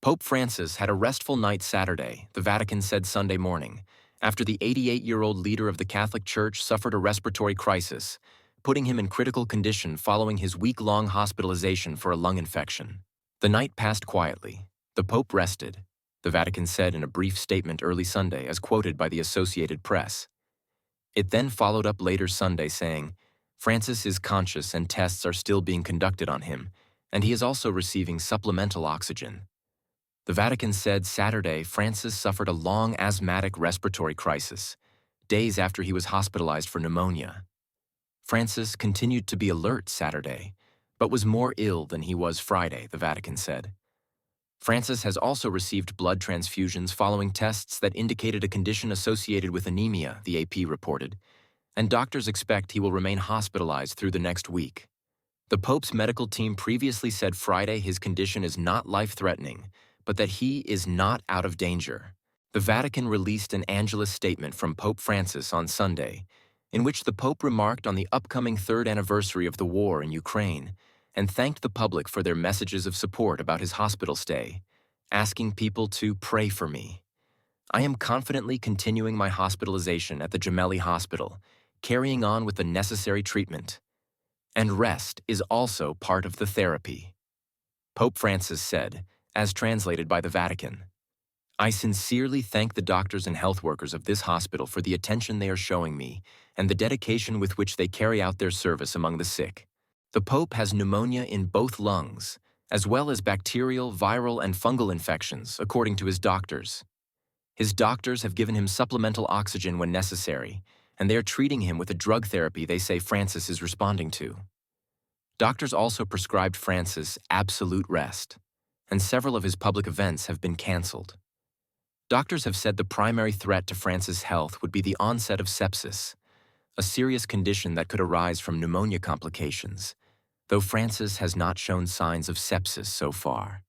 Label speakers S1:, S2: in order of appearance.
S1: Pope Francis had a restful night Saturday, the Vatican said Sunday morning, after the 88-year-old leader of the Catholic Church suffered a respiratory crisis, putting him in critical condition following his week-long hospitalization for a lung infection. The night passed quietly. The Pope rested, the Vatican said in a brief statement early Sunday, as quoted by the Associated Press. It then followed up later Sunday saying, Francis is conscious and tests are still being conducted on him, and he is also receiving supplemental oxygen. The Vatican said Saturday Francis suffered a long asthmatic respiratory crisis, days after he was hospitalized for pneumonia. Francis continued to be alert Saturday, but was more ill than he was Friday, the Vatican said. Francis has also received blood transfusions following tests that indicated a condition associated with anemia, the AP reported, and doctors expect he will remain hospitalized through the next week. The Pope's medical team previously said Friday his condition is not life-threatening, but that he is not out of danger. The Vatican released an Angelus statement from Pope Francis on Sunday, in which the Pope remarked on the upcoming third anniversary of the war in Ukraine and thanked the public for their messages of support about his hospital stay, asking people to pray for me. I am confidently continuing my hospitalization at the Gemelli Hospital, carrying on with the necessary treatment. And rest is also part of the therapy. Pope Francis said, as translated by the Vatican, I sincerely thank the doctors and health workers of this hospital for the attention they are showing me and the dedication with which they carry out their service among the sick. The Pope has pneumonia in both lungs, as well as bacterial, viral, and fungal infections, according to his doctors. His doctors have given him supplemental oxygen when necessary, and they are treating him with a drug therapy they say Francis is responding to. Doctors also prescribed Francis absolute rest, and several of his public events have been canceled. Doctors have said the primary threat to Francis' health would be the onset of sepsis, a serious condition that could arise from pneumonia complications, though Francis has not shown signs of sepsis so far.